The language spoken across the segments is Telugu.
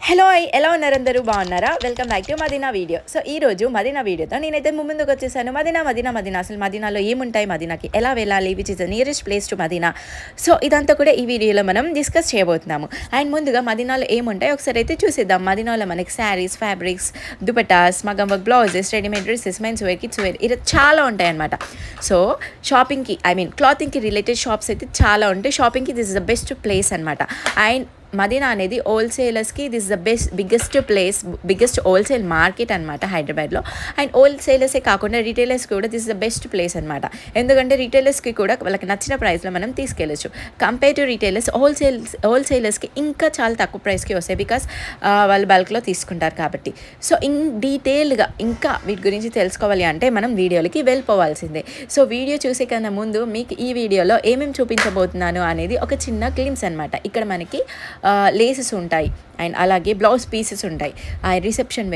హలో ఎలా ఉన్నారు అందరూ బాగున్నారా? Welcome back to Madina video. So ఈ రోజు మదీనా వీడియోతో నేనైతే ముందుకు వచ్చేసాను. మదీనా అసలు మదీనాలో ఏముంటాయి, మదీనాకి ఎలా వెళ్ళాలి, which is the nearest place to Madina. So ఇదంతా కూడా ఈ వీడియోలో మనం డిస్కస్ చేయబోతున్నాము. అండ్ ముందుగా మదీనాలో ఏముంటాయి ఒకసారి అయితే చూసేద్దాం. మదీనాలో మనకి saris, fabrics, dupattas, maggam work blouses, readymade dresses, men's wear, kids wear ఇలా చాలా ఉంటాయి అనమాట. సో షాపింగ్కి క్లాతింగ్కి రిలేటెడ్ షాప్స్ అయితే చాలా ఉంటాయి. షాపింగ్కి this is the best place అనమాట. అండ్ మదీనా అనేది హోల్సేలర్స్కి this the biggest wholesale market అనమాట హైదరాబాద్లో. అండ్ హోల్సేలర్సే కాకుండా రీటైలర్స్కి కూడా దిస్ ద బెస్ట్ ప్లేస్ అనమాట. ఎందుకంటే రీటైలర్స్కి కూడా వాళ్ళకి నచ్చిన ప్రైస్లో మనం తీసుకెళ్ళచ్చు. కంపేర్ టు రీటైలర్స్ హోల్సేలర్స్కి ఇంకా చాలా తక్కువ ప్రైస్కి వస్తాయి, బికాస్ వాళ్ళు బల్క్లో తీసుకుంటారు కాబట్టి. సో డీటెయిల్గా ఇంకా వీటి గురించి తెలుసుకోవాలి అంటే మనం వీడియోలకి వెళ్ళిపోవాల్సిందే. సో వీడియో చూసే కన్నా ముందు మీకు ఈ వీడియోలో ఏమేమి చూపించబోతున్నాను అనేది ఒక చిన్న క్లిమ్స్ అనమాట. ఇక్కడ మనకి లేసెస్ ఉంటాయి అండ్ అలాగే బ్లౌజ్ పీసెస్ ఉంటాయి, reception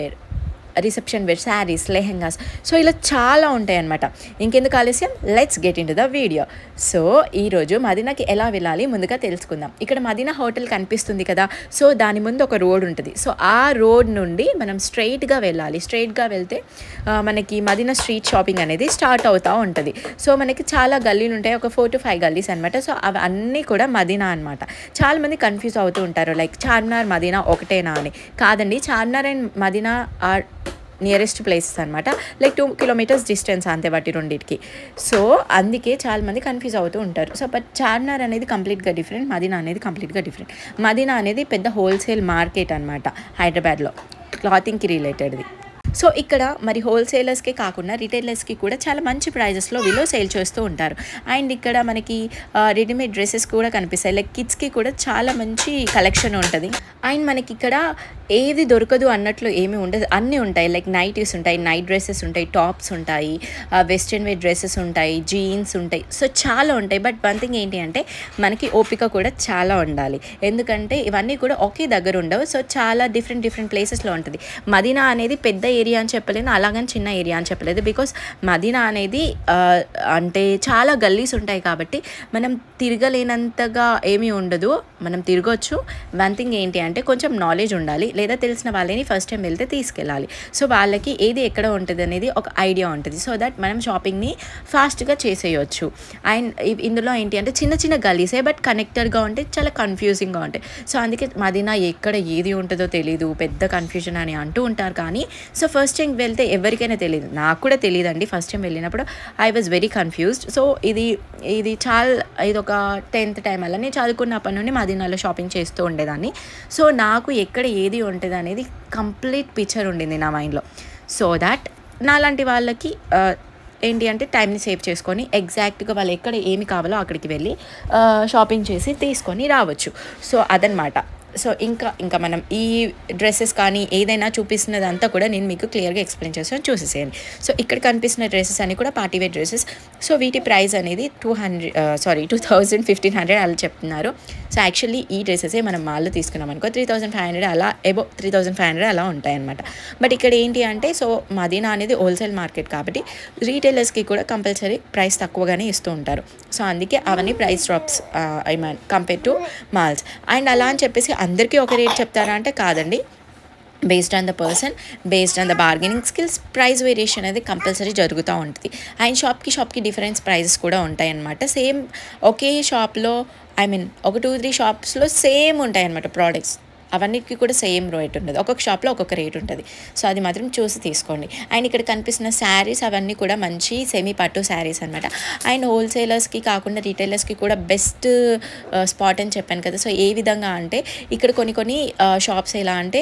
wear saris, lehengas, so ఇలా చాలా ఉంటాయి అనమాట. ఇంకెందుకు ఆలస్యం, let's get into the video. So ఈరోజు మదీనాకి ఎలా వెళ్ళాలి ముందుగా తెలుసుకుందాం. ఇక్కడ మదీనా హోటల్ కనిపిస్తుంది కదా, సో దాని ముందు ఒక రోడ్ ఉంటుంది. సో ఆ రోడ్ నుండి మనం స్ట్రైట్గా వెళ్ళాలి. స్ట్రైట్గా వెళ్తే మనకి మదీనా స్ట్రీట్ షాపింగ్ అనేది స్టార్ట్ అవుతూ ఉంటుంది. సో మనకి చాలా గల్లీలు ఉంటాయి, ఒక 4 to 5 గల్లీస్ అనమాట. సో అవి అన్నీ కూడా మదీనా అనమాట. చాలామంది కన్ఫ్యూజ్ అవుతూ ఉంటారు, లైక్ చార్మినార్ మదీనా ఒకటేనా అని. కాదండి, Charminar and Madina are nearest places అనమాట. లైక్ 2 kilometers డిస్టెన్స్ అంతే వాటి రెండింటికి. సో అందుకే చాలామంది కన్ఫ్యూజ్ అవుతూ ఉంటారు. సో బట్ చార్మినార్ అనేది కంప్లీట్గా డిఫరెంట్, మదీనా అనేది కంప్లీట్గా డిఫరెంట్. మదీనా అనేది పెద్ద హోల్సేల్ మార్కెట్ అనమాట హైదరాబాద్లో, క్లాతింగ్కి రిలేటెడ్ది. సో ఇక్కడ మరి హోల్సేలర్స్కే కాకుండా రిటైలర్స్కి కూడా చాలా మంచి ప్రైజెస్లో వీళ్ళు సేల్ చేస్తూ ఉంటారు. అండ్ ఇక్కడ మనకి రెడీమేడ్ డ్రెస్సెస్ కూడా కనిపిస్తాయి, లైక్ కిడ్స్కి కూడా చాలా మంచి కలెక్షన్ ఉంటుంది. అండ్ మనకి ఇక్కడ ఏది దొరకదు అన్నట్లు ఏమీ ఉండదు, అన్నీ ఉంటాయి. లైక్ నైటీస్ ఉంటాయి, నైట్ డ్రెస్సెస్ ఉంటాయి, టాప్స్ ఉంటాయి, వెస్ట్రన్ వేర్ డ్రెస్సెస్ ఉంటాయి, జీన్స్ ఉంటాయి, సో చాలా ఉంటాయి. బట్ వన్ థింగ్ ఏంటి అంటే మనకి ఓపిక కూడా చాలా ఉండాలి, ఎందుకంటే ఇవన్నీ కూడా ఒకే దగ్గర ఉండవు. సో చాలా డిఫరెంట్ ప్లేసెస్లో ఉంటుంది. మదీనా అనేది పెద్ద ఏరియా అని చెప్పలేదు, అలాగని చిన్న ఏరియా అని చెప్పలేదు, బికాస్ మదీనా అనేది అంటే చాలా గల్లీస్ ఉంటాయి కాబట్టి మనం తిరగలేనంతగా ఏమీ ఉండదు, మనం తిరగొచ్చు. వన్ థింగ్ ఏంటి అంటే కొంచెం నాలెడ్జ్ ఉండాలి, లేదా తెలిసిన వాళ్ళని ఫస్ట్ టైం వెళ్తే తీసుకెళ్ళాలి. సో వాళ్ళకి ఏది ఎక్కడ ఉంటుంది అనేది ఒక ఐడియా ఉంటుంది, సో దట్ మనం షాపింగ్ని ఫాస్ట్గా చేసేయచ్చు. అండ్ ఇందులో ఏంటి అంటే చిన్న గల్లీసే, బట్ కనెక్టెడ్గా ఉంటే చాలా కన్ఫ్యూజింగ్గా ఉంటాయి. సో అందుకే మదీనా ఎక్కడ ఏది ఉంటుందో తెలీదు, పెద్ద కన్ఫ్యూజన్ అని అంటూ ఉంటారు. కానీ సో ఫస్ట్ టైం వెళ్తే ఎవరికైనా తెలియదు, నాకు కూడా తెలియదండి. ఫస్ట్ టైం వెళ్ళినప్పుడు I was very confused. So ఇది ఒక 10th టైం అలా నేను చదువుకున్నప్పటి నుండి మదీనాలో షాపింగ్ చేస్తూ ఉండేదాన్ని. సో నాకు ఎక్కడ ఏది ఉంటుంది అనేది కంప్లీట్ పిక్చర్ ఉండింది నా మైండ్లో. సో దాట్ నాలాంటి వాళ్ళకి ఏంటి అంటే టైంని సేవ్ చేసుకొని ఎగ్జాక్ట్గా వాళ్ళు ఎక్కడ ఏమి కావాలో అక్కడికి వెళ్ళి షాపింగ్ చేసి తీసుకొని రావచ్చు. సో అదనమాట. సో ఇంకా మనం ఈ డ్రెస్సెస్ కానీ ఏదైనా చూపిస్తున్నదంతా కూడా నేను మీకు క్లియర్గా ఎక్స్ప్లెయిన్ చేస్తాను, చూసేసేయండి. సో ఇక్కడ కనిపిస్తున్న డ్రెస్సెస్ అన్ని కూడా పార్టీవేర్ డ్రెస్సెస్. సో వీటి ప్రైస్ అనేది 2,000-1,500 అలా చెప్తున్నారు. సో యాక్చువల్లీ ఈ డ్రెస్సెసే మనం మాల్లో తీసుకున్నాం అనుకో 3,500 అలా, ఎబో 3,500 అలా ఉంటాయన్నమాట. బట్ ఇక్కడ ఏంటి అంటే సో మదీనా అనేది హోల్సేల్ మార్కెట్ కాబట్టి రీటైలర్స్కి కూడా కంపల్సరీ ప్రైస్ తక్కువగానే ఇస్తూ ఉంటారు. సో అందుకే అవన్నీ price drops compare to malls. And అలా అని చెప్పేసి అందరికీ ఒక రేట్ చెప్తారా అంటే కాదండి, based on the person, based on the bargaining skills price variation అనేది కంపల్సరీ జరుగుతూ ఉంటుంది. అండ్ షాప్కి డిఫరెన్స్ ప్రైజెస్ కూడా ఉంటాయి అన్నమాట. సేమ్ ఒకే షాప్లో ఒక 2-3 షాప్స్లో సేమ్ ఉంటాయి అన్నమాట ప్రోడక్ట్స్, అవన్నిటికీ కూడా సేమ్ రేట్ ఉండదు, ఒక్కొక్క షాప్లో ఒక్కొక్క రేట్ ఉంటుంది. సో అది మాత్రం చూసి తీసుకోండి. అండ్ ఇక్కడ కనిపిస్తున్న శారీస్ అవన్నీ కూడా మంచి సెమీ పట్టు శారీస్ అనమాట. అండ్ హోల్సేలర్స్కి కాకుండా రీటైలర్స్కి కూడా బెస్ట్ స్పాట్ అని చెప్పాను కదా. సో ఏ విధంగా అంటే ఇక్కడ కొన్ని షాప్స్ ఎలా అంటే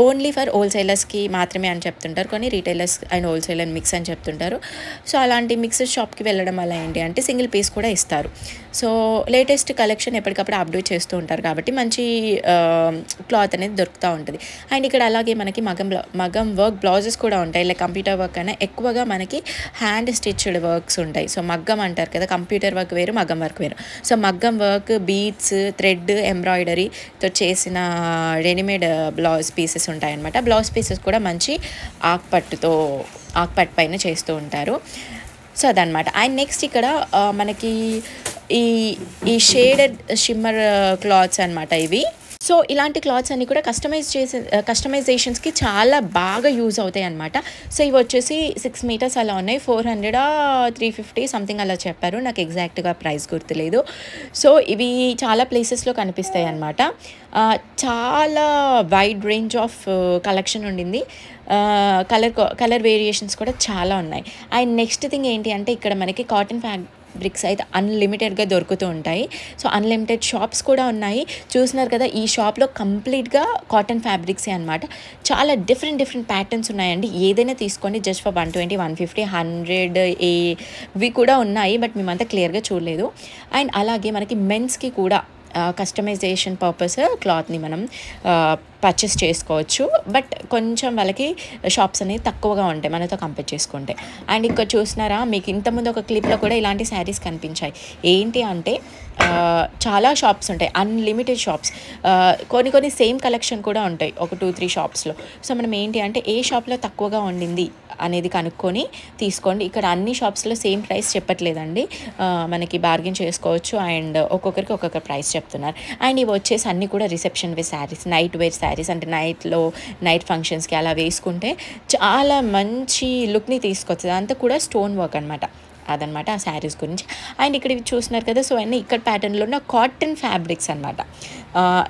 ఓన్లీ ఫర్ హోల్సేలర్స్కి మాత్రమే అని చెప్తుంటారు, కొన్ని రీటైలర్స్ అండ్ హోల్సేలర్ మిక్స్ అని చెప్తుంటారు. సో అలాంటి మిక్స్డ్ షాప్కి వెళ్ళడం వల్ల ఏంటి అంటే సింగిల్ పీస్ కూడా ఇస్తారు. సో లేటెస్ట్ కలెక్షన్ ఎప్పటికప్పుడు అప్డేట్ చేస్తూ ఉంటారు కాబట్టి మంచి క్లాత్ అనేది దొరుకుతూ ఉంటుంది. అండ్ ఇక్కడ అలాగే మనకి మగం వర్క్ బ్లౌజెస్ కూడా ఉంటాయి, లైక్ కంప్యూటర్ వర్క్ అయినా ఎక్కువగా మనకి హ్యాండ్ స్టిచ్డ్ వర్క్స్ ఉంటాయి. సో మగ్గం అంటారు కదా, కంప్యూటర్ వర్క్ వేరు, మగ్గం వర్క్ వేరు. సో మగ్గం వర్క్ బీడ్స్, థ్రెడ్, ఎంబ్రాయిడరీతో చేసిన రెడీమేడ్ బ్లౌజ్ పీసెస్ ఉంటాయన్నమాట. బ్లౌజ్ పీసెస్ కూడా మంచి ఆకుపట్టు పైన చేస్తూ ఉంటారు. సో అదనమాట. అండ్ నెక్స్ట్ ఇక్కడ మనకి ఈ షేడెడ్ షిమ్మర్ క్లాత్స్ అనమాట ఇవి. సో ఇలాంటి క్లాత్స్ అన్నీ కూడా కస్టమైజేషన్స్కి చాలా బాగా యూజ్ అవుతాయి అనమాట. సో ఇవి వచ్చేసి 6 మీటర్స్ అలా ఉన్నాయి. 400 350 సంథింగ్ అలా చెప్పారు, నాకు ఎగ్జాక్ట్గా ప్రైస్ గుర్తులేదు. సో ఇవి చాలా ప్లేసెస్లో కనిపిస్తాయి అనమాట. చాలా వైడ్ రేంజ్ ఆఫ్ కలెక్షన్ ఉండింది. కలర్ వేరియేషన్స్ కూడా చాలా ఉన్నాయి. అండ్ నెక్స్ట్ థింగ్ ఏంటి అంటే ఇక్కడ మనకి కాటన్ ఫ్యాబ్రిక్స్ అయితే అన్లిమిటెడ్గా దొరుకుతూ ఉంటాయి. సో అన్లిమిటెడ్ షాప్స్ కూడా ఉన్నాయి. చూస్తున్నారు కదా, ఈ షాప్లో కంప్లీట్గా కాటన్ ఫ్యాబ్రిక్సే అనమాట. చాలా డిఫరెంట్ ప్యాటర్న్స్ ఉన్నాయండి. ఏదైనా తీసుకోండి, జస్ట్ ఫర్ 120 150 100 ఇవి కూడా ఉన్నాయి, బట్ మేమంతా క్లియర్గా చూడలేదు. అండ్ అలాగే మనకి మెన్స్కి కూడా కస్టమైజేషన్ పర్పస్ క్లాత్ని మనం పర్చేస్ చేసుకోవచ్చు. బట్ కొంచెం వాళ్ళకి షాప్స్ అనేవి తక్కువగా ఉంటాయి మనతో కంపేర్ చేసుకుంటే. అండ్ ఇక్కడ చూసినారా, మీకు ఇంతకుముందు ఒక క్లిప్లో కూడా ఇలాంటి శారీస్ కనిపించాయి. ఏంటి అంటే చాలా షాప్స్ ఉంటాయి, అన్లిమిటెడ్ షాప్స్. కొన్ని సేమ్ కలెక్షన్ కూడా ఉంటాయి ఒక 2-3 షాప్స్లో. సో మనం ఏంటి అంటే ఏ షాప్లో తక్కువగా ఉండింది అనేది కనుక్కొని తీసుకోండి. ఇక్కడ అన్ని షాప్స్లో సేమ్ ప్రైస్ చెప్పట్లేదండి, మనకి బార్గెన్ చేసుకోవచ్చు. అండ్ ఒక్కొక్కరికి ఒక్కొక్క ప్రైస్ చెప్తున్నారు. అండ్ ఇవి వచ్చేసి అన్నీ కూడా reception wear saris, night wear saris, అంటే నైట్ ఫంక్షన్స్కి అలా వేసుకుంటే చాలా మంచి లుక్ని తీసుకొస్తుంది. అంతా కూడా స్టోన్ వర్క్ అనమాట. అదనమాట ఆ శారీస్ గురించి. అండ్ ఇక్కడ ఇవి చూస్తున్నారు కదా, సో అన్నీ ఇక్కడ ప్యాటర్న్లో ఉన్న కాటన్ ఫ్యాబ్రిక్స్ అనమాట.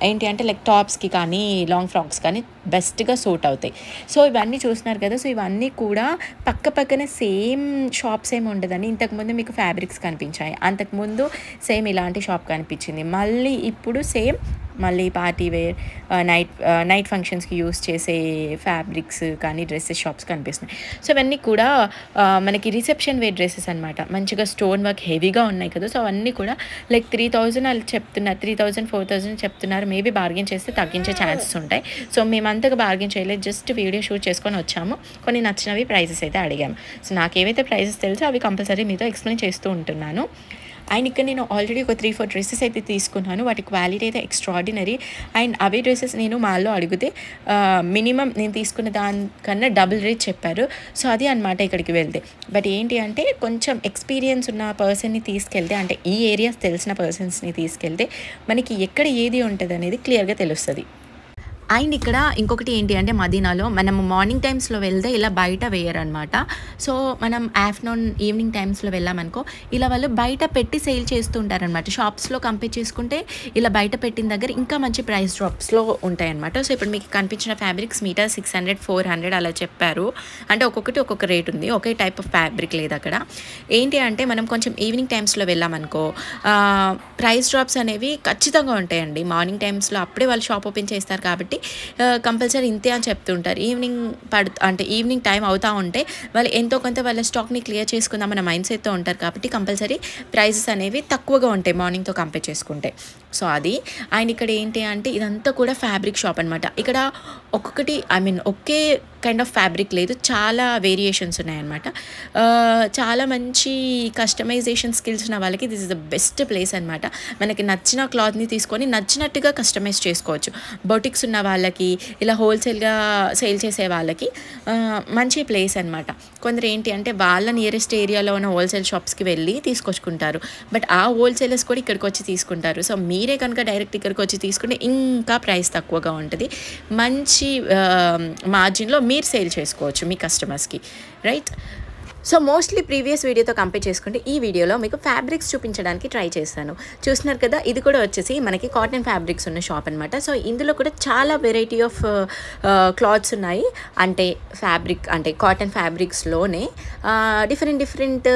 ఏంటి అంటే లైక్ టాప్స్కి కానీ లాంగ్ ఫ్రాక్స్ కానీ బెస్ట్గా సూట్ అవుతాయి. సో ఇవన్నీ చూస్తున్నారు కదా, సో ఇవన్నీ కూడా పక్కనే సేమ్ షాప్స్ ఏమి ఉండదండి. ఇంతకుముందు మీకు ఫ్యాబ్రిక్స్ కనిపించాయి, అంతకుముందు సేమ్ ఇలాంటి షాప్ కనిపించింది, మళ్ళీ ఇప్పుడు సేమ్ మళ్ళీ పార్టీ వేర్ నైట్ ఫంక్షన్స్కి యూస్ చేసే ఫ్యాబ్రిక్స్ కానీ డ్రెస్సెస్ షాప్స్ కనిపిస్తున్నాయి. సో ఇవన్నీ కూడా మనకి రిసెప్షన్ వేర్ డ్రెస్సెస్ అనమాట. మంచిగా స్టోన్ వర్క్ హెవీగా ఉన్నాయి కదా, సో అవన్నీ కూడా లైక్ 3000 వాళ్ళు చెప్తున్నారు, 3000 4000 చెప్తున్నారు. మేబీ బార్గెన్ చేస్తే తగ్గించే ఛాన్సెస్ ఉంటాయి. సో మేము అంతగా బార్గెన్ చేయలేదు, జస్ట్ వీడియో షూట్ చేసుకొని వచ్చాము. కొన్ని నచ్చినవి ప్రైజెస్ అయితే అడిగాము. సో నాకేవైతే ప్రైజెస్ తెలుసో అవి కంపల్సరీ మీతో ఎక్స్ప్లెయిన్ చేస్తూ ఉంటున్నాను. అండ్ ఇక్కడ నేను ఆల్రెడీ ఒక 3-4 డ్రెస్సెస్ అయితే తీసుకున్నాను. వాటి క్వాలిటీ అయితే ఎక్స్ట్రాడినరీ. అండ్ అవే డ్రెస్సెస్ నేను మాల్లో అడిగితే మినిమం నేను తీసుకున్న దానికన్నా డబుల్ రేట్ చెప్పారు. సో అది అనమాట ఇక్కడికి వెళ్తే. బట్ ఏంటి అంటే కొంచెం ఎక్స్పీరియన్స్ ఉన్న పర్సన్ని తీసుకెళ్తే, అంటే ఈ ఏరియాస్ తెలిసిన పర్సన్స్ని తీసుకెళ్తే మనకి ఎక్కడ ఏది ఉంటుంది అనేది క్లియర్గా తెలుస్తుంది. అండ్ ఇక్కడ ఇంకొకటి ఏంటి అంటే మదీనాలో మనము మార్నింగ్ టైమ్స్లో వెళ్తే ఇలా బయట వేయరనమాట. సో మనం ఆఫ్టర్నూన్ ఈవినింగ్ టైమ్స్లో వెళ్ళామనుకో, ఇలా వాళ్ళు బయట పెట్టి సేల్ చేస్తూ ఉంటారనమాట. షాప్స్లో కంపేర్ చేసుకుంటే ఇలా బయట పెట్టిన దగ్గర ఇంకా మంచి ప్రైస్ డ్రాప్స్లో ఉంటాయన్నమాట. సో ఇప్పుడు మీకు కనిపించిన ఫ్యాబ్రిక్స్ మీటర్ 600 400 అలా చెప్పారు. అంటే ఒక్కొక్కటి ఒక్కొక్క రేట్ ఉంది, ఒకే టైప్ ఆఫ్ ఫ్యాబ్రిక్ లేదు అక్కడ. ఏంటి అంటే మనం కొంచెం ఈవినింగ్ టైమ్స్లో వెళ్ళామనుకో ప్రైస్ డ్రాప్స్ అనేవి ఖచ్చితంగా ఉంటాయండి. మార్నింగ్ టైమ్స్లో అప్పుడే వాళ్ళు షాప్ ఓపెన్ చేస్తారు కాబట్టి కంపల్సరీ ఇంతే అని చెప్తుంటారు. ఈవినింగ్ టైం అవుతూ ఉంటే వాళ్ళు ఎంతో కొంత వాళ్ళ స్టాక్ని క్లియర్ చేసుకుందాం మన మైండ్ సెట్తో ఉంటారు కాబట్టి కంపల్సరీ ప్రైజెస్ అనేవి తక్కువగా ఉంటాయి మార్నింగ్తో కంపేర్ చేసుకుంటే. సో అది. అండ్ ఇక్కడ ఏంటి అంటే ఇదంతా కూడా ఫ్యాబ్రిక్ షాప్ అనమాట. ఇక్కడ ఒక్కొక్కటి ఒకే కైండ్ ఆఫ్ ఫ్యాబ్రిక్ లేదు, చాలా వేరియేషన్స్ ఉన్నాయన్నమాట. చాలా మంచి కస్టమైజేషన్ స్కిల్స్ ఉన్న వాళ్ళకి this is the best place అనమాట. మనకి నచ్చిన క్లాత్ని తీసుకొని నచ్చినట్టుగా కస్టమైజ్ చేసుకోవచ్చు. బొటిక్స్ ఉన్న వాళ్ళకి, ఇలా హోల్సేల్గా సేల్ చేసే వాళ్ళకి మంచి ప్లేస్ అనమాట. కొందరు ఏంటి అంటే వాళ్ళ నియరెస్ట్ ఏరియాలో ఉన్న హోల్సేల్ షాప్స్కి వెళ్ళి తీసుకొచ్చుకుంటారు, బట్ ఆ హోల్సేలర్స్ కూడా ఇక్కడికి వచ్చి తీసుకుంటారు. సో మీరే కనుక డైరెక్ట్ ఇక్కడికి వచ్చి తీసుకుంటే ఇంకా ప్రైస్ తక్కువగా ఉంటుంది, మంచి మార్జిన్లో మీరు సేల్ చేసుకోవచ్చు మీ కస్టమర్స్కి, రైట్? సో మోస్ట్లీ ప్రీవియస్ వీడియోతో కంపేర్ చేసుకుంటే ఈ వీడియోలో మీకు ఫ్యాబ్రిక్స్ చూపించడానికి ట్రై చేశాను. చూస్తున్నారు కదా, ఇది కూడా వచ్చేసి మనకి కాటన్ ఫ్యాబ్రిక్స్ ఉన్న షాప్ అనమాట. సో ఇందులో కూడా చాలా వెరైటీ ఆఫ్ క్లాత్స్ ఉన్నాయి. అంటే కాటన్ ఫ్యాబ్రిక్స్లోనే డిఫరెంట్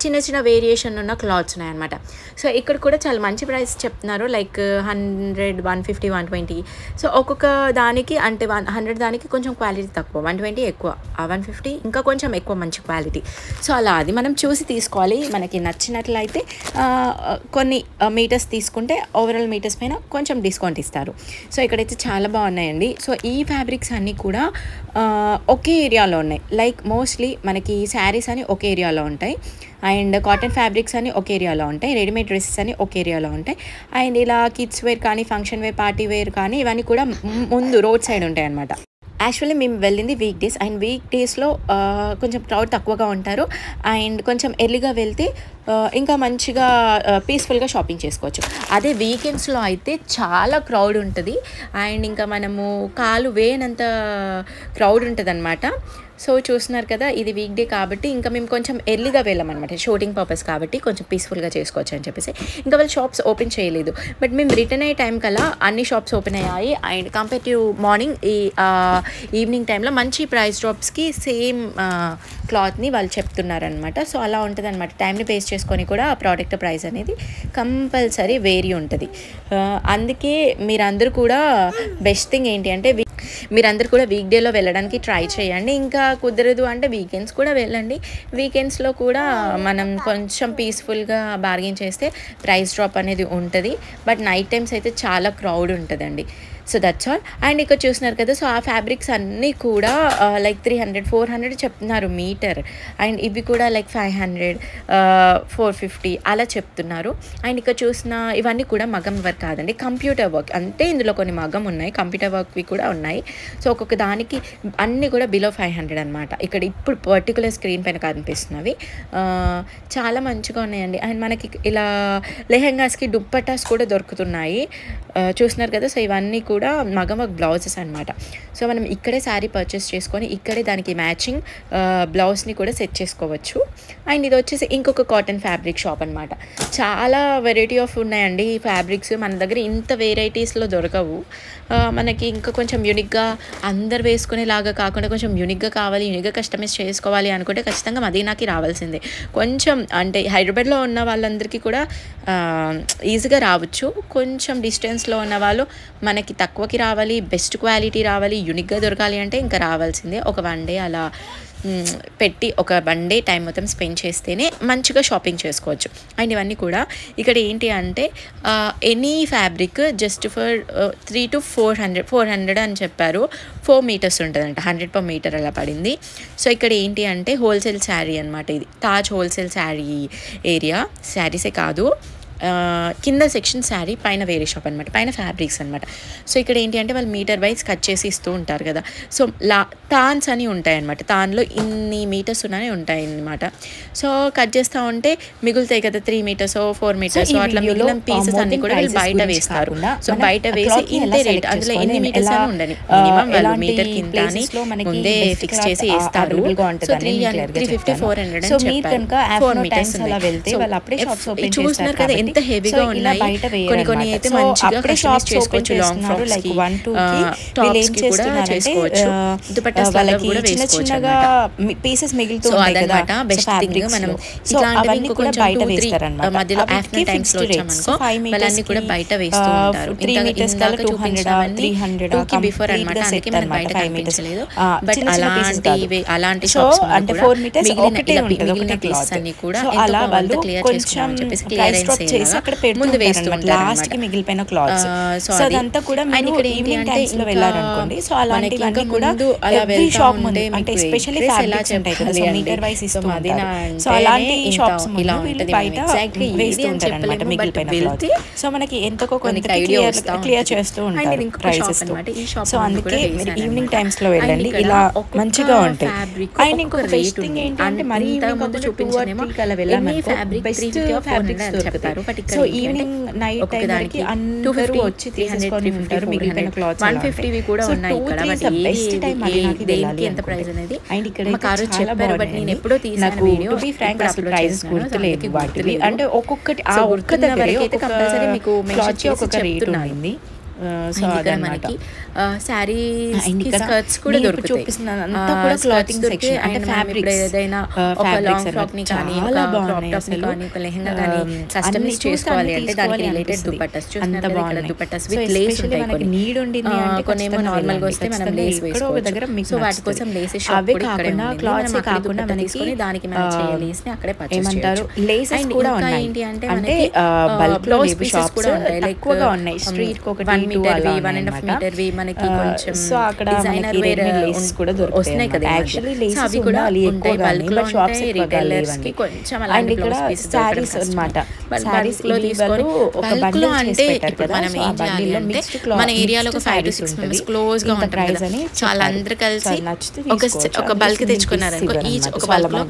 చిన్న చిన్న వేరియేషన్ ఉన్న క్లాత్స్ ఉన్నాయన్నమాట. సో ఇక్కడ కూడా చాలా మంచి ప్రైస్ చెప్తున్నారు, లైక్ 100 150 120. సో ఒక్కొక్క దానికి అంటే 100 దానికి కొంచెం క్వాలిటీ తక్కువ, 120 ఎక్కువ, 150 ఇంకా కొంచెం ఎక్కువ మంచి క్వాలిటీ. సో అలా అది మనం చూసి తీసుకోవాలి. మనకి నచ్చినట్లయితే కొన్ని మీటర్స్ తీసుకుంటే ఓవరాల్ మీటర్స్ పైన కొంచెం డిస్కౌంట్ ఇస్తారు. సో ఇక్కడైతే చాలా బాగున్నాయండి. సో ఈ ఫ్యాబ్రిక్స్ అన్నీ కూడా ఒకే ఏరియాలో ఉన్నాయి. లైక్ మోస్ట్లీ మనకి శారీస్ అని ఒకే ఏరియాలో ఉంటాయి, అండ్ కాటన్ ఫ్యాబ్రిక్స్ అని ఒక ఏరియాలో ఉంటాయి, రెడీమేడ్ డ్రెస్సెస్ అని ఒక ఏరియాలో ఉంటాయి, అండ్ ఇలా కిడ్స్ వేర్ కానీ ఫంక్షన్ వేర్ పార్టీ వేర్ కానీ ఇవన్నీ కూడా ముందు రోడ్ సైడ్ ఉంటాయి అన్నమాట. యాక్చువల్లీ మేము వెళ్ళింది వీక్ డేస్ అండ్ వీక్ డేస్లో కొంచెం క్రౌడ్ తక్కువగా ఉంటారు అండ్ కొంచెం ఎర్లీగా వెళ్తే ఇంకా మంచిగా పీస్ఫుల్గా షాపింగ్ చేసుకోవచ్చు. అదే వీకెండ్స్లో అయితే చాలా క్రౌడ్ ఉంటుంది అండ్ ఇంకా మనము కాలు వేయనంత క్రౌడ్ ఉంటుంది అనమాట. సో చూస్తున్నారు కదా, ఇది వీక్ డే కాబట్టి ఇంకా మేము కొంచెం ఎర్లీగా వెళ్ళామన్నమాట, షూటింగ్ పర్పస్ కాబట్టి కొంచెం పీస్ఫుల్గా చేసుకోవచ్చు అని చెప్పేసి. ఇంకా వాళ్ళు షాప్స్ ఓపెన్ చేయలేదు, బట్ మేము రిటర్న్ అయ్యే టైం కల్లా అన్ని షాప్స్ ఓపెన్ అయ్యాయి and compare to morning evening టైంలో మంచి ప్రైస్ డ్రాప్స్కి సేమ్ క్లాత్ని వాళ్ళు చెప్తున్నారనమాట. సో అలా ఉంటుంది అనమాట. టైంని పేస్ట్ చేసుకొని కూడా ఆ ప్రోడక్ట్ ప్రైస్ అనేది కంపల్సరీ వేరీ ఉంటుంది. అందుకే మీరందరూ కూడా బెస్ట్ థింగ్ ఏంటి అంటే మీరందరూ కూడా వీక్ డేలో వెళ్ళడానికి ట్రై చేయండి. ఇంకా కుదరదు అంటే వీకెండ్స్ కూడా వెళ్ళండి. వీకెండ్స్లో కూడా మనం కొంచెం పీస్ఫుల్గా బార్గెన్ చేస్తే ప్రైస్ డ్రాప్ అనేది ఉంటుంది. బట్ నైట్ టైమ్స్ అయితే చాలా క్రౌడ్ ఉంటుందండి. So that's all. అండ్ ఇక్కడ చూస్తున్నారు కదా, సో ఆ ఫ్యాబ్రిక్స్ అన్నీ కూడా లైక్ 300-400 చెప్తున్నారు మీటర్ అండ్ ఇవి కూడా లైక్ 500-450 అలా చెప్తున్నారు. అండ్ ఇక్కడ చూసిన ఇవన్నీ కూడా మగం వర్క్ కాదండి, కంప్యూటర్ వర్క్. అంటే ఇందులో కొన్ని మగం ఉన్నాయి, కంప్యూటర్ వర్క్వి కూడా ఉన్నాయి. సో ఒక్కొక్క దానికి అన్నీ కూడా బిలో 500 అనమాట. ఇక్కడ ఇప్పుడు పర్టికులర్ స్క్రీన్ పైన కనిపిస్తున్నవి చాలా మంచిగా ఉన్నాయండి. అండ్ మనకి ఇలా లెహెంగాస్కి దుప్పటాస్ కూడా దొరుకుతున్నాయి. చూస్తున్నారు కదా, సో ఇవన్నీ కూడా మగం వర్క్ బ్లౌజెస్ అనమాట. సో మనం ఇక్కడే శారీ పర్చేస్ చేసుకొని ఇక్కడే దానికి మ్యాచింగ్ బ్లౌజ్ని కూడా సెట్ చేసుకోవచ్చు. అండ్ ఇది వచ్చేసి ఇంకొక కాటన్ ఫ్యాబ్రిక్ షాప్ అనమాట. చాలా వెరైటీ ఆఫ్ ఉన్నాయండి ఈ ఫ్యాబ్రిక్స్. మన దగ్గర ఇంత వెరైటీస్లో దొరకవు. మనకి ఇంకా కొంచెం యూనిక్గా అందరు వేసుకునేలాగా కాకుండా కొంచెం యూనిక్గా కావాలి, యూనిక్గా కస్టమైజ్ చేసుకోవాలి అనుకుంటే ఖచ్చితంగా మదీనాకి రావాల్సిందే. కొంచెం అంటే హైదరాబాద్లో ఉన్న వాళ్ళందరికీ కూడా ఈజీగా రావచ్చు. కొంచెం డిస్టెన్స్లో ఉన్న వాళ్ళు మనకి తక్కువకి రావాలి, బెస్ట్ క్వాలిటీ రావాలి, యూనిక్గా దొరకాలి అంటే ఇంకా రావాల్సిందే. ఒక 1 డే అలా పెట్టి ఒక 1 డే టైం మొత్తం స్పెండ్ చేస్తేనే మంచిగా షాపింగ్ చేసుకోవచ్చు. అండ్ ఇవన్నీ కూడా ఇక్కడ ఏంటి అంటే any fabric just for 3 to 400 అని చెప్పారు. 4 meters ఉంటుందంట, 100 per meter అలా పడింది. సో ఇక్కడ ఏంటి అంటే హోల్సేల్ శారీ అనమాట. ఇది తాజ్ హోల్సేల్ శారీ ఏరియా. శారీసే కాదు, కింద సెక్షన్ శారీ, పైన వేరే షాప్ అనమాట, పైన ఫ్యాబ్రిక్స్ అనమాట. సో ఇక్కడ ఏంటి అంటే వాళ్ళు మీటర్ వైజ్ కట్ చేసి ఇస్తూ ఉంటారు కదా. సో తాన్స్ అని ఉంటాయి అనమాట, తాన్లో ఇన్ని మీటర్స్ ఉన్నాయని ఉంటాయి అన్నమాట. సో కట్ చేస్తూ ఉంటే మిగులుతాయి కదా 3 meters 4 meters. సో అట్లా మిగిలిన పీసెస్ అన్ని కూడా వీళ్ళు బయట వేస్తారు. సో బయట వేసి ఇంతే రేట్, అందులో ఎన్ని మీటర్స్ అని ఉండని మినిమం వాళ్ళు మీటర్ కింద అని ముందే ఫిక్స్ చేసి వేస్తారు. సో 350-400 అని చెప్పారు. 4 meters చూస్తున్నారు కదా ఎంత హెవీగా ఉన్నాయి. కొన్ని అయితే మంచిగా కస్టమైజ్ చేసుకోవచ్చు. లాంగ్ ఫ్రాక్స్ కి, టాప్స్ కి కూడా చేసుకోవచ్చు. దుపట్టాస్ లాగా కూడా వేసుకోవచ్చు అన్నమాట. పీసెస్ మిగులుతూ ఉంటాయి కదా, బెస్ట్ థింగ్ మనం ఇట్లాంటివి ఇంకో కొంచెం మధ్యలో ఆఫ్టర్నూన్ టైమ్స్ లో వచ్చామనుకో వాళ్ళన్నీ కూడా బయట వేస్తూ ఉంటారు. 3 meters కల్లా 200 బిఫోర్ అన్నమాట. అందుకే మనం బయట కనిపించలేదు. బట్ అలాంటి షాప్స్ అంటే 4 meters ఒకటే ఉంటుంది పీసెస్ అన్ని కూడా అలా వాళ్ళు క్లియర్ చేసుకోవాలని చెప్పేసి క్లియరెన్స్ చేసి అక్కడ ముందు వేస్తుంటారు లాస్ట్ కి మిగిలిపోయిన క్లాత్స్. సో అదంతా కూడా మీరు ఇక్కడ ఈవినింగ్ టైమ్స్ లో వెళ్ళారనుకోండి. సో అలాంటివన్నీ కూడా ఎవ్రీ షాప్ ముందు అంటే ఎస్పెషల్లీ ఫ్యాబ్రిక్స్ ఉంటాయి కదా, సో మీటర్ వైస్ ఇస్తూ మదీనా. సో అలాంటి షాప్స్ ముందు వీళ్ళు బయట వేస్తూ ఉంటారు అన్నమాట మిగిలిపోయిన క్లాత్. సో మనకి ఎంతకో కొంత క్లియర్ చేస్తూ ఉంటారు ప్రైసెస్. సో అందుకే మీరు ఈవినింగ్ టైమ్స్ లో వెళ్ళండి, ఇలా మంచిగా ఉంటాయి. అండ్ ఇంకొక బెస్ట్ థింగ్ ఏంటంటే మరి ముందు చూపించానేమో బెస్ట్ ఫ్యాబ్రిక్స్ దొరుకుతారు. సో ఈవినింగ్ నైట్ టైంకి అందరూ వచ్చి తీసేసుకొని ఉంటారు మిగిలిపోయిన క్లాత్స్. 150 కూడా ఉన్నాయి ఇక్కడ. బట్ బెస్ట్ టైం మదీనాకి వెళ్ళాలి ఎంత ప్రైస్ అనేది అండ్ ఇక్కడ కారు చెప్పారు. బట్ నేను ఎప్పుడో తీసాను వీడియో, టు బి ఫ్రాంక్ అసలు ప్రైసెస్ గుర్తులేదు వాటికి. అంటే ఒక్కొక్కటి ఆ ఒక్క దగ్గర అయితే కంపల్సరీ మీకు మెన్షన్ చేసి చెప్తున్నాను. సో మనకి శారీస్ స్కర్ట్స్ కూడా చూపిస్తున్నాను. అంతా కూడా క్లాతింగ్ సెక్షన్ అంటే ఫ్యాబ్రిక్స్, ఏదైనా ఒక లాంగ్ ఫ్రాక్ ని కానీ ఒక క్రాప్ టాప్ ని కానీ ఒక లెహంగా కానీ కస్టమైజ్ చేసుకోవాలి అంటే దానికి రిలేటెడ్ దుపట్టాస్ చూస్తున్నారు కదా. దుపట్టాస్ విత్ లేస్ ఉంటాయి. మనకి నీడ్ ఉండింది అంటే కొనేమో నార్మల్ గా వస్తే మనం లేస్ వేసుకోవచ్చు. సో వాటి కోసం లేసెస్ షాప్ కూడా ఇక్కడే ఉంది. క్లాత్స్ కాకుండా మనకి దానికి మ్యాచ్ అయ్యే లేస్ ని అక్కడే పర్చేస్ చేయొచ్చు. లేసెస్ కూడా ఉన్నాయి. ఏంటి అంటే మనకి బల్క్ లో షాప్స్ కూడా ఉన్నాయి, ఎక్కువగా ఉన్నాయి. స్ట్రీట్ కి ఒకటి 1 meter 1.5 meter మనకి కొంచెం సో అక్కడ డిజైనర్ వేర్ కూడా వస్తున్నాయి కదా యాక్చువల్లీ సో అవి కూడా ఉంటాయి బల్క్ లో ఉంటాయి రిటైలర్స్ కి కొంచెం అలాంటి బ్లౌజ్ పీస్ సారీస్ అన్నమాట సారీస్ లో తీసుకొని బల్క్ లో అంటే ఇప్పుడు మనం ఏం చేయాలి అంటే మన ఏరియాలో ఒక 5 to 6 మెంబర్స్ క్లోజ్ గా ఉంటారు కదా చాలా అందరూ కలిసి ఒక బల్క్ తెచ్చుకున్నారు అనుకో ఈచ్ ఒక బల్క్ లో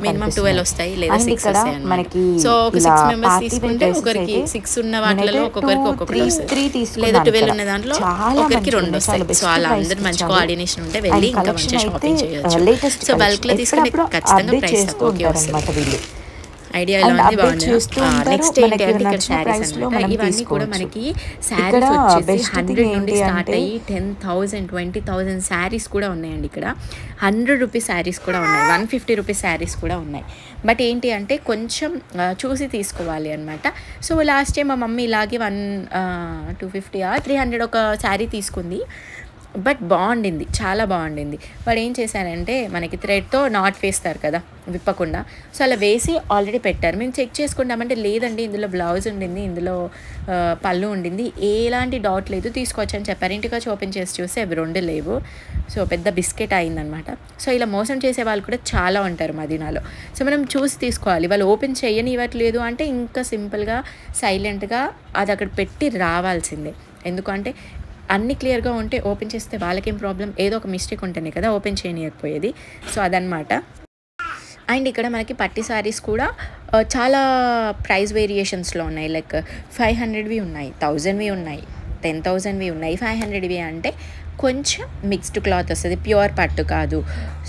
మినిమం 12 వస్తాయి లేదా 6 వస్తాయి మనకి సో ఒక 6 మెంబర్స్ తీసుకుంటే ఒకరికి 6 ఉన్న వాటిలో ఒక్కొక్కరికి ఒక్కొక్కటి వస్తుంది లేదా 12 ఉన్న దాంట్లో ఒకరికి 2 వస్తాయి సో అలా అందరూ మంచి కోఆర్డినేషన్ ఉంటే వెళ్ళి ఇంకా మంచిగా షాపింగ్ చేయొచ్చు సో బల్క్ లో తీసుకుంటే ఖచ్చితంగా ప్రైస్ తక్కువకే వస్తుంది ఐడియా ఎలా ఉంది బాగుంది నెక్స్ట్ ఏంటి అంటే ఇక్కడ శారీస్ అన్నమాట ఇవన్నీ కూడా మనకి శారీస్ వచ్చేసి 100 నుండి స్టార్ట్ అయ్యి 10,000 20,000 శారీస్ కూడా ఉన్నాయండి ఇక్కడ 100 రూపీస్ శారీస్ కూడా ఉన్నాయి 150 రూపీస్ శారీస్ కూడా ఉన్నాయి బట్ ఏంటి అంటే కొంచెం చూసి తీసుకోవాలి అనమాట సో లాస్ట్ టైం మా మమ్మీ ఇలాగే 250 300 ఒక శారీ తీసుకుంది బట్ బాగుండింది చాలా బాగుండింది వాడు ఏం చేశారంటే మనకి థ్రెడ్తో నాట్ వేస్తారు కదా విప్పకుండా సో అలా వేసి ఆల్రెడీ పెట్టారు మేము చెక్ చేసుకుంటామంటే లేదండి ఇందులో బ్లౌజ్ ఉండింది ఇందులో పళ్ళు ఉండింది ఎలాంటి డాట్ లేదు తీసుకోవచ్చు అని చెప్పారు ఇంటికి వచ్చి ఓపెన్ చేసి చూస్తే అవి 2 లేవు సో పెద్ద బిస్కెట్ అయిందనమాట సో ఇలా మోసం చేసే వాళ్ళు కూడా చాలా ఉంటారు మదీనాలో సో మనం చూసి తీసుకోవాలి వాళ్ళు ఓపెన్ చేయని ఇవ్వట్లేదు అంటే ఇంకా సింపుల్గా సైలెంట్గా అది అక్కడ పెట్టి రావాల్సిందే ఎందుకంటే అన్ని క్లియర్గా ఉంటే ఓపెన్ చేస్తే వాళ్ళకేం ప్రాబ్లం ఏదో ఒక మిస్టేక్ ఉంటేనే కదా ఓపెన్ చేయనీయకపోయేది సో అదనమాట అండ్ ఇక్కడ మనకి పట్టి సారీస్ కూడా చాలా ప్రైస్ వేరియేషన్స్లో ఉన్నాయి లైక్ 500వి ఉన్నాయి 1000వి ఉన్నాయి 10,000వి ఉన్నాయి 500వి అంటే కొంచెం మిక్స్డ్ క్లాత్ వస్తుంది ప్యూర్ పట్టు కాదు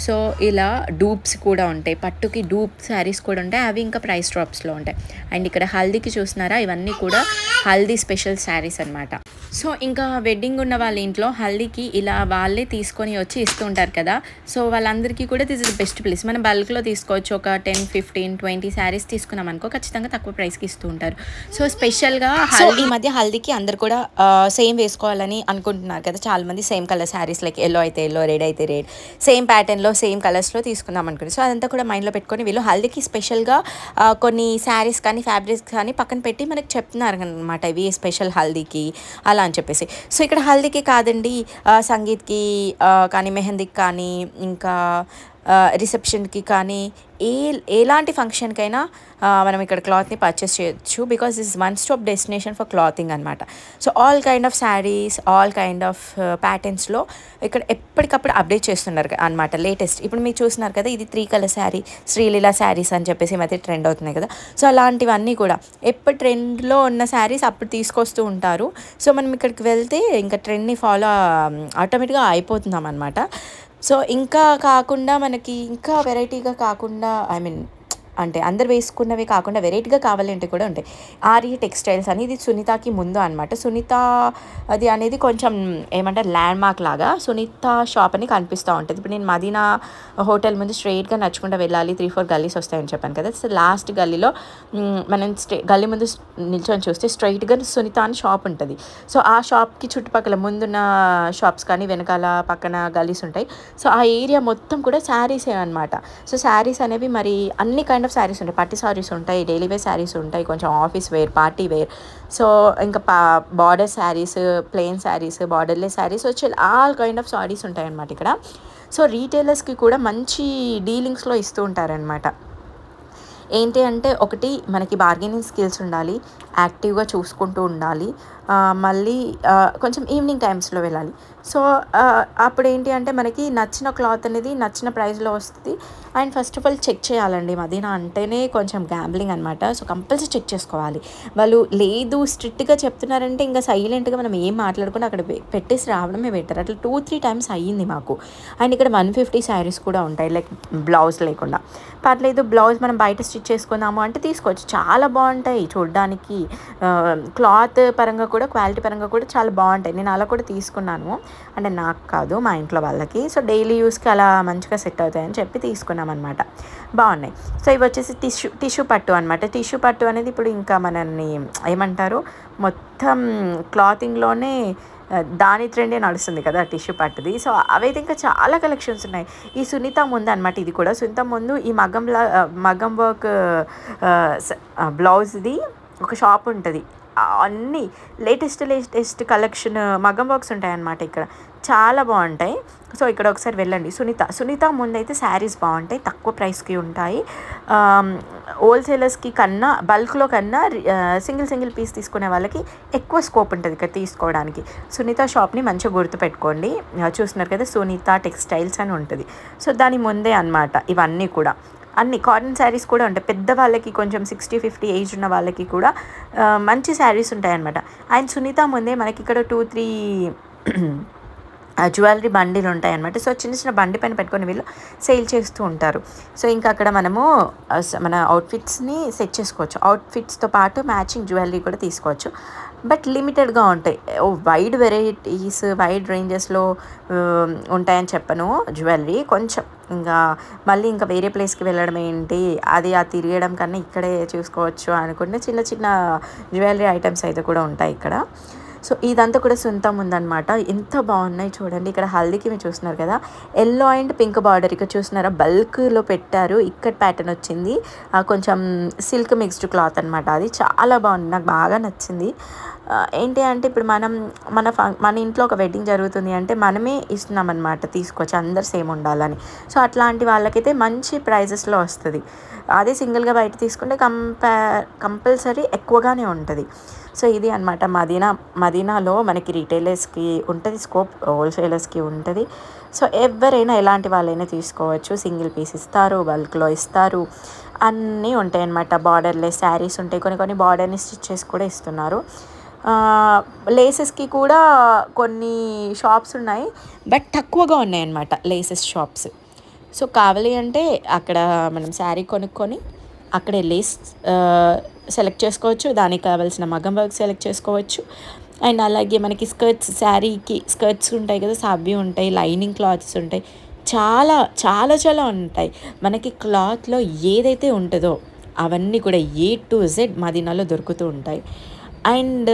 సో ఇలా డూప్స్ కూడా ఉంటాయి పట్టుకి డూప్ శారీస్ కూడా ఉంటాయి అవి ఇంకా ప్రైస్ డ్రాప్స్లో ఉంటాయి అండ్ ఇక్కడ హల్దీకి చూస్తున్నారా ఇవన్నీ కూడా హల్దీ స్పెషల్ శారీస్ అనమాట సో ఇంకా వెడ్డింగ్ ఉన్న వాళ్ళ ఇంట్లో హల్దీకి ఇలా వాళ్ళే తీసుకొని వచ్చి ఇస్తూ ఉంటారు కదా సో వాళ్ళందరికీ కూడా this is the best place మనం బల్క్లో తీసుకోవచ్చు ఒక 10 15 20 శారీస్ తీసుకున్నాం అనుకో ఖచ్చితంగా తక్కువ ప్రైస్కి ఇస్తూ ఉంటారు సో స్పెషల్గా ఈ మధ్య హల్దీకి అందరు కూడా సేమ్ వేసుకోవాలని అనుకుంటున్నారు కదా చాలా మంది same colour saris like yellow అయితే ఎల్లో రెడ్ అయితే రెడ్ సేమ్ ప్యాటర్న్లో సేమ్ కలర్స్లో తీసుకుందాం అనుకుంది సో అదంతా కూడా మైండ్లో పెట్టుకొని వీళ్ళు హల్దీకి స్పెషల్గా కొన్ని శారీస్ కానీ ఫ్యాబ్రిక్స్ కానీ పక్కన పెట్టి మనకి చెప్తున్నారు అనమాట ఇవి స్పెషల్ హల్దీకి అలా అని చెప్పేసి సో ఇక్కడ హల్దీకి కాదండి సంగీత్కి కానీ మెహందీకి కానీ ఇంకా రిసెప్షన్కి కానీ ఎలాంటి ఫంక్షన్కైనా మనం ఇక్కడ క్లాత్ని పర్చేస్ చేయొచ్చు because this one stop destination for clothing అనమాట so all kind of saris all kind of ప్యాటర్న్స్లో ఇక్కడ ఎప్పటికప్పుడు అప్డేట్ చేస్తున్నారు అనమాట లేటెస్ట్ ఇప్పుడు మీరు చూస్తున్నారు కదా ఇది 3 కలర్ శారీ శ్రీలీల శారీస్ అని చెప్పేసి ఈ మధ్య ట్రెండ్ అవుతున్నాయి కదా సో అలాంటివన్నీ కూడా ఎప్పుడు ట్రెండ్లో ఉన్న శారీస్ అప్పుడు తీసుకొస్తూ ఉంటారు సో మనం ఇక్కడికి వెళ్తే ఇంకా ట్రెండ్ని ఫాలో ఆటోమేటిక్గా అయిపోతున్నాం అనమాట సో ఇంకా కాకుండా మనకి ఇంకా వెరైటీగా కాకుండా అంటే అందరు వేసుకున్నవి కాకుండా వెరైటీగా కావాలంటే కూడా ఉంటాయి ఆర్య టెక్స్టైల్స్ అని ఇది సునీతకి ముందు అనమాట సునీత అది అనేది కొంచెం ఏమంటారు ల్యాండ్ మార్క్ లాగా సునీత షాప్ అని కనిపిస్తూ ఉంటుంది ఇప్పుడు నేను మదీనా హోటల్ ముందు స్ట్రైట్గా నడుచుకుంటూ వెళ్ళాలి 3-4 గల్లీస్ వస్తాయని చెప్పాను కదా సో లాస్ట్ గల్లీలో మనం గల్లీ ముందు నిల్చొని చూస్తే స్ట్రైట్గా సునీత అని షాప్ ఉంటుంది సో ఆ షాప్కి చుట్టుపక్కల ముందున్న షాప్స్ కానీ వెనకాల పక్కన గల్లీస్ ఉంటాయి సో ఆ ఏరియా మొత్తం కూడా శారీసే అనమాట సో శారీస్ అనేవి మరి అన్ని కైండ్ ఆఫ్ శారీస్ ఉంటాయి పట్టు శారీస్ ఉంటాయి డైలీ వేర్ శారీస్ ఉంటాయి కొంచెం office wear party wear so ఇంకా border saris plain saris borderless saris వచ్చి ఆల్ కైండ్ ఆఫ్ శారీస్ ఉంటాయి అన్నమాట ఇక్కడ సో రీటైలర్స్కి కూడా మంచి డీలింగ్స్లో ఇస్తూ ఉంటారనమాట ఏంటి అంటే ఒకటి మనకి బార్గెనింగ్ స్కిల్స్ ఉండాలి యాక్టివ్గా చూసుకుంటూ ఉండాలి మళ్ళీ కొంచెం ఈవినింగ్ టైమ్స్లో వెళ్ళాలి సో అప్పుడు ఏంటి అంటే మనకి నచ్చిన క్లాత్ అనేది నచ్చిన ప్రైస్లో వస్తుంది and first of all check చేయాలండి మదీనా అంటేనే కొంచెం గ్యాంబ్లింగ్ అనమాట సో కంపల్సరీ చెక్ చేసుకోవాలి వాళ్ళు లేదు స్ట్రిక్ట్గా చెప్తున్నారంటే ఇంకా సైలెంట్గా మనం ఏం మాట్లాడుకుని అక్కడ పెట్టేసి రావడమే బెటర్ అట్లా 2-3 టైమ్స్ అయ్యింది మాకు అండ్ ఇక్కడ 150 శారీస్ కూడా ఉంటాయి లైక్ బ్లౌజ్ లేకుండా పర్లేదు బ్లౌజ్ మనం బయట స్టిచ్ చేసుకుందాము అంటే తీసుకోవచ్చు చాలా బాగుంటాయి చూడడానికి క్లాత్ పరంగా కూడా క్వాలిటీ పరంగా కూడా చాలా బాగుంటాయి నేను అలా కూడా తీసుకున్నాను అంటే నాకు కాదు మా ఇంట్లో వాళ్ళకి సో డైలీ యూస్కి అలా మంచిగా సెట్ అవుతాయని చెప్పి తీసుకున్నాం అనమాట బాగున్నాయి సో ఇవి వచ్చేసి టిష్యూ పట్టు అనమాట టిష్యూ పట్టు అనేది ఇప్పుడు ఇంకా మనల్ని ఏమంటారు మొత్తం క్లాతింగ్లోనే దాని ట్రెండే నడుస్తుంది కదా టిష్యూ పట్టుది సో అవైతే ఇంకా చాలా కలెక్షన్స్ ఉన్నాయి ఈ సునీత ముందు అనమాట ఇది కూడా సునీత ముందు ఈ మగ్గం వర్క్ బ్లౌజ్ది ఒక షాప్ ఉంటుంది అన్నీ లేటెస్ట్ కలెక్షన్ మగ్గం వర్క్స్ ఉంటాయన్నమాట ఇక్కడ, చాలా బాగుంటాయి. సో ఇక్కడ ఒకసారి వెళ్ళండి. సునీత ముందైతే శారీస్ బాగుంటాయి, తక్కువ ప్రైస్కి ఉంటాయి. హోల్సేలర్స్కి కన్నా బల్క్లో కన్నా సింగిల్ పీస్ తీసుకునే వాళ్ళకి ఎక్కువ స్కోప్ ఉంటుంది ఇక్కడ తీసుకోవడానికి. సునీత షాప్ని మంచిగా గుర్తుపెట్టుకోండి. చూస్తున్నారు కదా, సునీత టెక్స్టైల్స్ అని ఉంటుంది. సో దాని ముందే అన్నమాట ఇవన్నీ కూడా. అన్ని కాటన్ శారీస్ కూడా ఉంటాయి. పెద్దవాళ్ళకి కొంచెం 60-50 ఏజ్ ఉన్న వాళ్ళకి కూడా మంచి శారీస్ ఉంటాయన్నమాట. అండ్ సునీత ముందే మనకి ఇక్కడ 2-3 జ్యువెలరీ బండిలు ఉంటాయన్నమాట. సో చిన్న బండి పైన పెట్టుకొని వీళ్ళు సేల్ చేస్తూ ఉంటారు. సో ఇంకా అక్కడ మనము మన అవుట్ఫిట్స్ని సెట్ చేసుకోవచ్చు. అవుట్ఫిట్స్తో పాటు మ్యాచింగ్ జ్యువెలరీ కూడా తీసుకోవచ్చు. బట్ లిమిటెడ్గా ఉంటాయి. వైడ్ వెరైటీస్, వైడ్ రేంజెస్లో ఉంటాయని చెప్పను. జ్యువెలరీ కొంచెం ఇంకా వేరే ప్లేస్కి వెళ్ళడం ఏంటి, అది తిరగడం కన్నా ఇక్కడే చూసుకోవచ్చు అనుకుంటే చిన్న జ్యువెలరీ ఐటమ్స్ అయితే కూడా ఉంటాయి ఇక్కడ. సో ఇదంతా కూడా సొంతం ఉందన్నమాట. ఎంత బాగున్నాయి చూడండి. ఇక్కడ హల్దీకి మీరు చూస్తున్నారు కదా, ఎల్లో అండ్ పింక్ బార్డర్ ఇక్కడ చూస్తున్నారా, బల్క్లో పెట్టారు. ఇక్కడ ప్యాటర్న్ వచ్చింది, కొంచెం సిల్క్ మిక్స్డ్ క్లాత్ అనమాట. అది చాలా బాగుంది, నాకు బాగా నచ్చింది. ఏంటి అంటే ఇప్పుడు మన ఇంట్లో ఒక వెడ్డింగ్ జరుగుతుంది అంటే మనమే ఇస్తున్నాం అనమాట, తీసుకొచ్చి అందరు సేమ్ ఉండాలని. సో అట్లాంటి వాళ్ళకైతే మంచి ప్రైజెస్లో వస్తుంది. అదే సింగిల్గా బయట తీసుకుంటే కంపల్సరీ ఎక్కువగానే ఉంటుంది. సో ఇది అనమాట మదీనాలో మనకి రీటైలర్స్కి ఉంటుంది స్కోప్, హోల్సేలర్స్కి ఉంటుంది. సో ఎవరైనా ఎలాంటి వాళ్ళైనా తీసుకోవచ్చు. సింగిల్ పీస్ ఇస్తారు, బల్క్లో ఇస్తారు, అన్నీ ఉంటాయి అన్నమాట. బార్డర్లెస్ శారీస్ ఉంటాయి, కొన్ని బార్డర్ని స్టిచ్ చేసి కూడా ఇస్తున్నారు. లేసెస్కి కూడా కొన్ని షాప్స్ ఉన్నాయి, బట్ తక్కువగా ఉన్నాయన్నమాట లేసెస్ షాప్స్. సో కావాలి అంటే అక్కడ మనం శారీ కొనుక్కొని అక్కడే లేస్ సెలెక్ట్ చేసుకోవచ్చు, దానికి కావాల్సిన మగ్గం వర్క్ సెలెక్ట్ చేసుకోవచ్చు. అండ్ అలాగే మనకి శారీకి స్కర్ట్స్ ఉంటాయి కదా, అవి ఉంటాయి, లైనింగ్ క్లాత్స్ ఉంటాయి, చాలా ఉంటాయి. మనకి క్లాత్లో ఏదైతే ఉంటుందో అవన్నీ కూడా A to Z మదీనాలో దొరుకుతూ ఉంటాయి. అండ్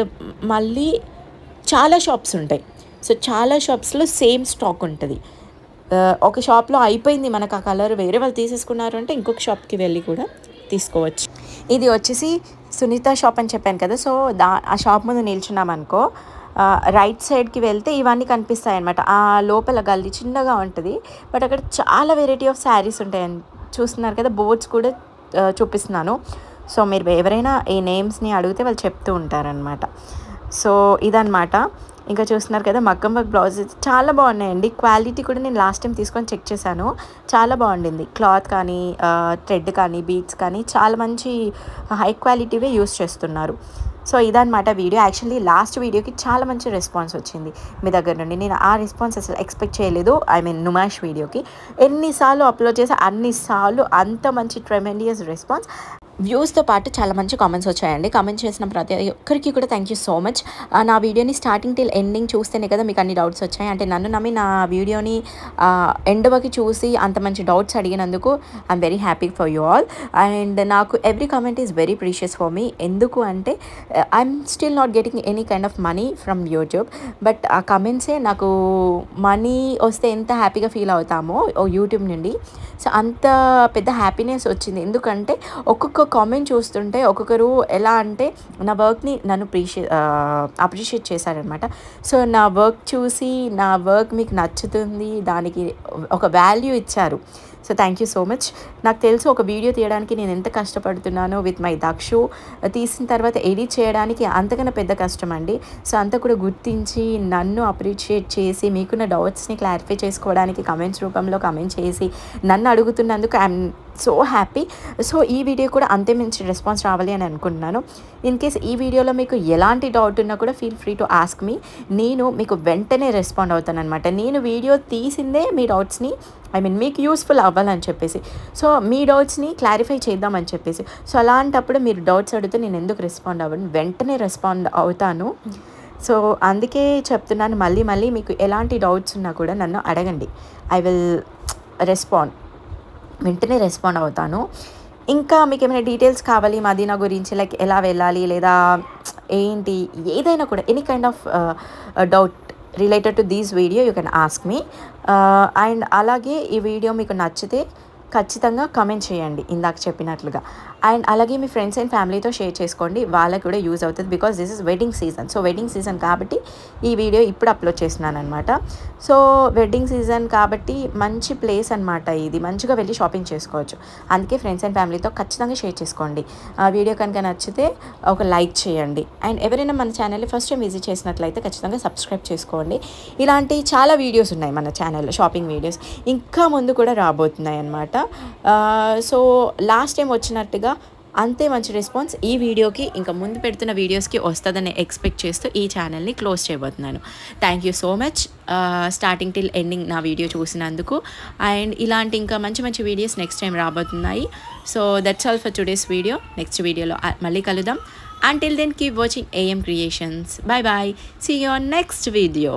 మళ్ళీ చాలా షాప్స్ ఉంటాయి. సో చాలా షాప్స్లో సేమ్ స్టాక్ ఉంటుంది. ఒక షాప్లో అయిపోయింది మనకు ఆ కలర్, వేరే వాళ్ళు తీసేసుకున్నారు అంటే ఇంకొక షాప్కి వెళ్ళి కూడా తీసుకోవచ్చు. ఇది వచ్చేసి సునీత షాప్ అని చెప్పాను కదా. సో ఆ షాప్ ముందు నిల్చున్నాం అనుకో, రైట్ సైడ్కి వెళ్తే ఇవన్నీ కనిపిస్తాయి అన్నమాట. ఆ లోపల గల్లీ చిన్నగా ఉంటుంది, బట్ అక్కడ చాలా వెరైటీ ఆఫ్ శారీస్ ఉంటాయని చూస్తున్నారు కదా. బోర్డ్స్ కూడా చూపిస్తున్నాను. సో మీరు ఎవరైనా ఈ నేమ్స్ని అడిగితే వాళ్ళు చెప్తూ ఉంటారనమాట. సో ఇదన్నమాట. ఇంకా చూస్తున్నారు కదా, మగ్గం వర్క్ బ్లౌజెస్ చాలా బాగున్నాయండి. క్వాలిటీ కూడా నేను లాస్ట్ టైం తీసుకొని చెక్ చేశాను, చాలా బాగుండింది. క్లాత్ కానీ థ్రెడ్ కానీ బీడ్స్ కానీ చాలా మంచి హై క్వాలిటీవే యూస్ చేస్తున్నారు. సో ఇదన్నమాట వీడియో. యాక్చువల్లీ లాస్ట్ వీడియోకి చాలా మంచి రెస్పాన్స్ వచ్చింది మీ దగ్గర నుండి. నేను ఆ రెస్పాన్స్ అసలు ఎక్స్పెక్ట్ చేయలేదు. నుమాష్ వీడియోకి ఎన్నిసార్లు అప్లోడ్ చేసి అన్నిసార్లు అంత మంచి ట్రెమెండియస్ రెస్పాన్స్. వ్యూస్తో పాటు చాలా మంచి కామెంట్స్ వచ్చాయండి. కామెంట్ చేసిన ప్రతి ఒక్కరికి కూడా థ్యాంక్ యూ సో మచ్. నా వీడియోని స్టార్టింగ్ టిల్ ఎండింగ్ చూస్తేనే కదా మీకు అన్ని డౌట్స్ వచ్చాయి. అంటే నన్ను నమ్మి నా వీడియోని ఎండ్ వరకు చూసి అంత మంచి డౌట్స్ అడిగినందుకు I'm very happy for you all. And నాకు every comment is very precious for me. ఎందుకు అంటే I'm still not getting any kind of money from YouTube, but ఆ కమెంట్సే నాకు మనీ వస్తే ఎంత హ్యాపీగా ఫీల్ అవుతామో యూట్యూబ్ నుండి, సో అంత పెద్ద హ్యాపీనెస్ వచ్చింది. ఎందుకంటే ఒక్కొక్క కామెంట్ చూస్తుంటే ఒక్కొక్కరు ఎలా అంటే నా వర్క్ని నన్ను అప్రిషియేట్ చేశారనమాట. సో నా వర్క్ చూసి నా వర్క్ మీకు నచ్చుతుంది, దానికి ఒక వాల్యూ ఇచ్చారు. So thank you so much. నాకు తెలుసు ఒక వీడియో తీయడానికి నేను ఎంత కష్టపడుతున్నానో విత్ మై దక్షు. తీసిన తర్వాత ఎడిట్ చేయడానికి అంతకన్నా పెద్ద కష్టం అండి. సో అంతా కూడా గుర్తించి నన్ను అప్రిషియేట్ చేసి మీకున్న డౌట్స్ని క్లారిఫై చేసుకోవడానికి కమెంట్స్ రూపంలో కమెంట్ చేసి నన్ను అడుగుతున్నందుకు ఐఎమ్ సో హ్యాపీ. సో ఈ వీడియో కూడా అంతే మంచి రెస్పాన్స్ రావాలి అని అనుకుంటున్నాను. ఇన్ కేస్ ఈ వీడియోలో మీకు ఎలాంటి డౌట్ ఉన్నా కూడా feel free to ask me. నేను మీకు వెంటనే రెస్పాండ్ అవుతాను అనమాట. నేను వీడియో తీసిందే మీ డౌట్స్ని మీకు యూస్ఫుల్ అవ్వాలని చెప్పేసి, సో మీ డౌట్స్ని క్లారిఫై చేద్దామని చెప్పేసి. సో అలాంటప్పుడు మీరు డౌట్స్ అడిగితే నేను ఎందుకు రెస్పాండ్ అవ్వను, వెంటనే రెస్పాండ్ అవుతాను. సో అందుకే చెప్తున్నాను, మళ్ళీ మీకు ఎలాంటి డౌట్స్ ఉన్నా కూడా నన్ను అడగండి, ఐ విల్ వెంటనే రెస్పాండ్ అవుతాను. ఇంకా మీకు ఏమైనా డీటెయిల్స్ కావాలి మదీనా గురించి, లైక్ ఎలా వెళ్ళాలి లేదా ఏంటి, ఏదైనా కూడా any kind of doubt related to this video you can ask me. And అలాగే ఈ వీడియో మీకు నచ్చితే ఖచ్చితంగా కమెంట్ చేయండి ఇందాక చెప్పినట్లుగా. అండ్ అలాగే మీ ఫ్రెండ్స్ అండ్ ఫ్యామిలీతో షేర్ చేసుకోండి, వాళ్ళకి కూడా యూజ్ అవుతుంది. Because this is wedding season. So wedding season కాబట్టి ఈ వీడియో ఇప్పుడు అప్లోడ్ చేస్తున్నాను అనమాట. సో వెడ్డింగ్ సీజన్ కాబట్టి మంచి ప్లేస్ అనమాట ఇది, మంచిగా వెళ్ళి షాపింగ్ చేసుకోవచ్చు. అందుకే ఫ్రెండ్స్ అండ్ ఫ్యామిలీతో ఖచ్చితంగా షేర్ చేసుకోండి. వీడియో కనుక నచ్చితే ఒక లైక్ చేయండి. అండ్ ఎవరైనా మన ఛానల్ని ఫస్ట్ టైం విజిట్ చేసినట్లయితే ఖచ్చితంగా సబ్స్క్రైబ్ చేసుకోండి. ఇలాంటి చాలా వీడియోస్ ఉన్నాయి మన ఛానల్లో, షాపింగ్ వీడియోస్ ఇంకా ముందు కూడా రాబోతున్నాయి అన్నమాట. సో లాస్ట్ టైం వచ్చినట్టుగా అంతే మంచి రెస్పాన్స్ ఈ వీడియోకి ఇంకా ముందు పెడుతున్న వీడియోస్కి వస్తుందని ఎక్స్పెక్ట్ చేస్తూ ఈ ఛానల్ని క్లోజ్ చేయబోతున్నాను. Thank you so much starting till ending నా వీడియో చూసినందుకు. అండ్ ఇలాంటి ఇంకా మంచి మంచి వీడియోస్ నెక్స్ట్ టైం రాబోతున్నాయి. So that's all for today's video. Next వీడియోలో మళ్ళీ కలుద్దాం. Until then, keep watching AM Creations. Bye bye. See you on next video.